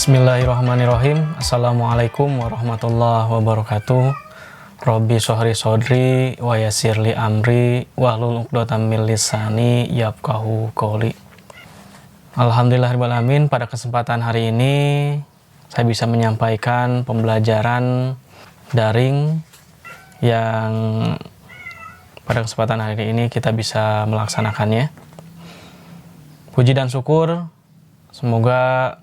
Bismillahirrahmanirrahim. Assalamualaikum warahmatullahi wabarakatuh. Robbi sholli shodri wa yassirli amri wahlul 'uqdatam min lisani yafqahu qouli. Alhamdulillahirabbil alamin. Pada kesempatan hari ini saya bisa menyampaikan pembelajaran daring yang pada kesempatan hari ini kita bisa melaksanakannya. Puji dan syukur semoga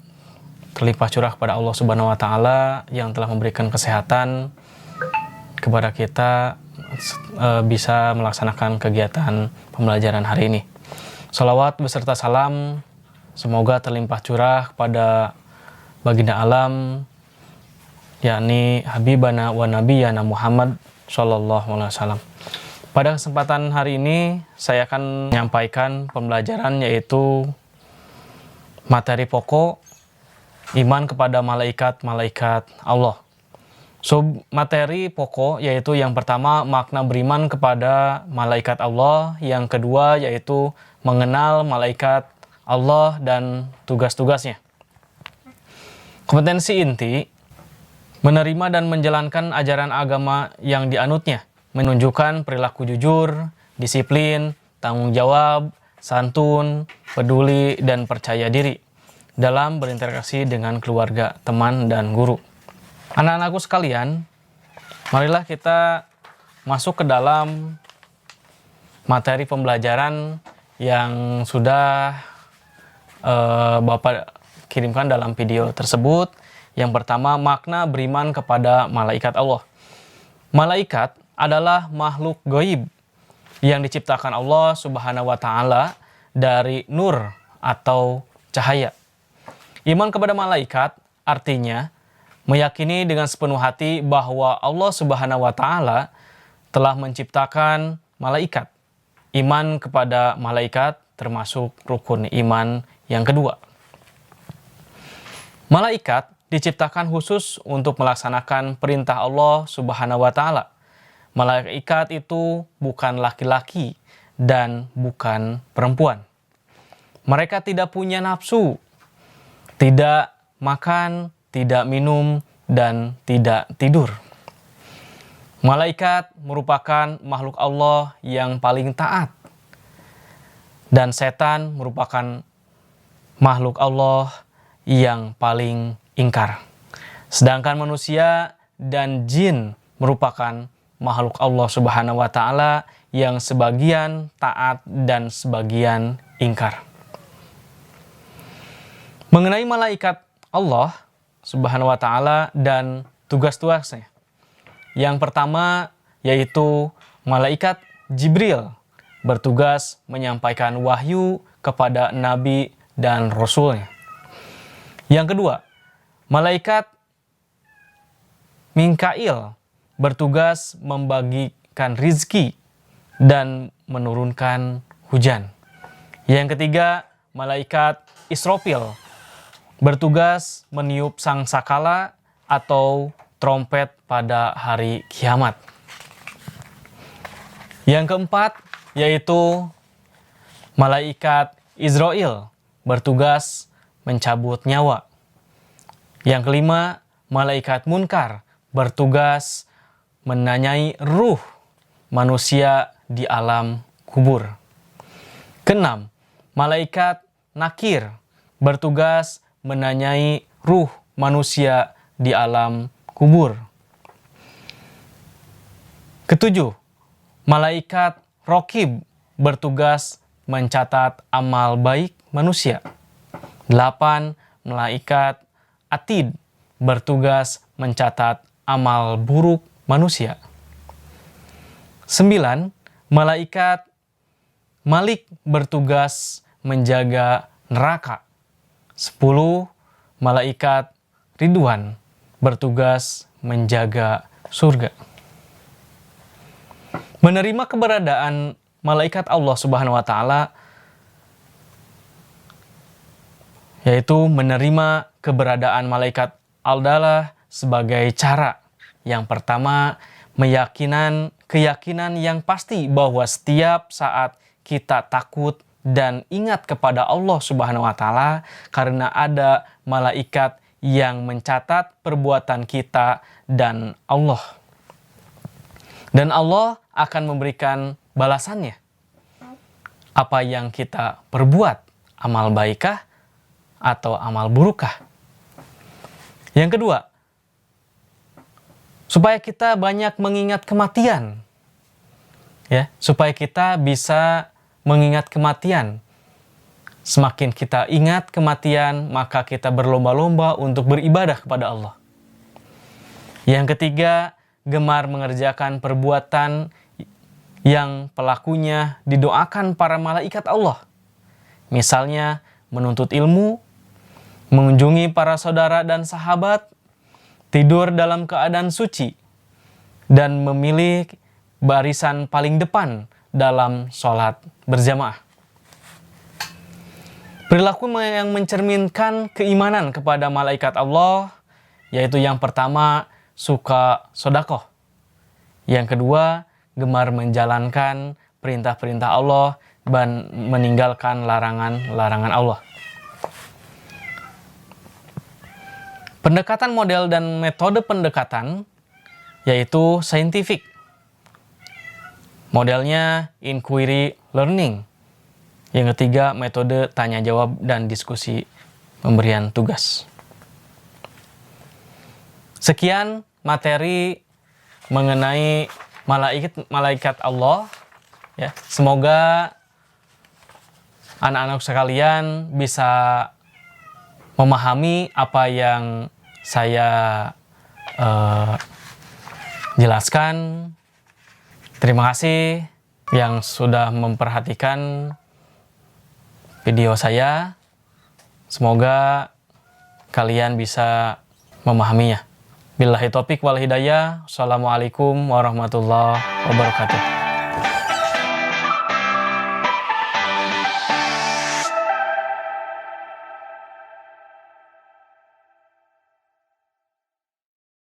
terlimpah curah kepada Allah Subhanahu wa taala yang telah memberikan kesehatan kepada kita bisa melaksanakan kegiatan pembelajaran hari ini. Shalawat beserta salam semoga terlimpah curah kepada baginda alam, yakni Habibana wa Nabiyana Muhammad sallallahu alaihi wasallam. Pada kesempatan hari ini saya akan menyampaikan pembelajaran yaitu materi pokok iman kepada malaikat-malaikat Allah. Materi pokok yaitu yang pertama makna beriman kepada malaikat Allah, yang kedua yaitu mengenal malaikat Allah dan tugas-tugasnya. Kompetensi inti menerima dan menjalankan ajaran agama yang dianutnya, menunjukkan perilaku jujur, disiplin, tanggung jawab, santun, peduli, dan percaya diri dalam berinteraksi dengan keluarga, teman, dan guru. Anak-anakku sekalian, marilah kita masuk ke dalam materi pembelajaran yang sudah Bapak kirimkan dalam video tersebut. Yang pertama, makna beriman kepada malaikat Allah. Malaikat adalah makhluk gaib yang diciptakan Allah Subhanahu wa taala dari nur atau cahaya. Iman kepada malaikat artinya meyakini dengan sepenuh hati bahwa Allah Subhanahu wa taala telah menciptakan malaikat. Iman kepada malaikat termasuk rukun iman yang kedua. Malaikat diciptakan khusus untuk melaksanakan perintah Allah Subhanahu wa taala. Malaikat itu bukan laki-laki dan bukan perempuan. Mereka tidak punya nafsu, tidak makan, tidak minum, dan tidak tidur. Malaikat merupakan makhluk Allah yang paling taat, dan setan merupakan makhluk Allah yang paling ingkar. Sedangkan manusia dan jin merupakan makhluk Allah Subhanahu wa taala yang sebagian taat dan sebagian ingkar. Mengenai malaikat Allah Subhanahu wa taala dan tugas-tugasnya. Yang pertama yaitu malaikat Jibril bertugas menyampaikan wahyu kepada nabi dan rasulnya. Yang kedua, malaikat Mikail bertugas membagikan rizki dan menurunkan hujan. Yang ketiga, malaikat Israfil bertugas meniup sangkakala atau trompet pada hari kiamat. Yang keempat yaitu malaikat Israel bertugas mencabut nyawa. Yang kelima, malaikat Munkar bertugas menanyai ruh manusia di alam kubur. Keenam, malaikat Nakir bertugas menanyai ruh manusia di alam kubur. Ketujuh, malaikat Rokib bertugas mencatat amal baik manusia. 8. Malaikat Atid bertugas mencatat amal buruk manusia. 9. Malaikat Malik bertugas menjaga neraka. 10. Malaikat Ridwan bertugas menjaga surga. Menerima keberadaan malaikat Allah Subhanahu wa taala yaitu menerima keberadaan malaikat adalah sebagai cara. Yang pertama, keyakinan yang pasti bahwa setiap saat kita takut dan ingat kepada Allah Subhanahu wa taala karena ada malaikat yang mencatat perbuatan kita dan Allah. Dan Allah akan memberikan balasannya. Apa yang kita perbuat, amal baikkah atau amal burukkah? Yang kedua, supaya kita banyak mengingat kematian. Ya, supaya kita bisa mengingat kematian. Semakin kita ingat kematian, maka kita berlomba-lomba untuk beribadah kepada Allah. Yang ketiga, gemar mengerjakan perbuatan yang pelakunya didoakan para malaikat Allah. Misalnya, menuntut ilmu, mengunjungi para saudara dan sahabat, tidur dalam keadaan suci, dan memilih barisan paling depan dalam sholat berjamaah. Perilaku yang mencerminkan keimanan kepada malaikat Allah, yaitu yang pertama, suka sedekah. Yang kedua, gemar menjalankan perintah-perintah Allah dan meninggalkan larangan-larangan Allah. Pendekatan model dan metode pendekatan yaitu scientific. Modelnya inquiry learning. Yang ketiga, metode tanya jawab dan diskusi pemberian tugas. Sekian materi mengenai malaikat Allah. Ya, semoga anak-anak sekalian bisa memahami apa yang saya jelaskan. Terima kasih yang sudah memperhatikan video saya. Semoga kalian bisa memahaminya. Billahi taufik wal hidayah. Assalamualaikum warahmatullahi wabarakatuh.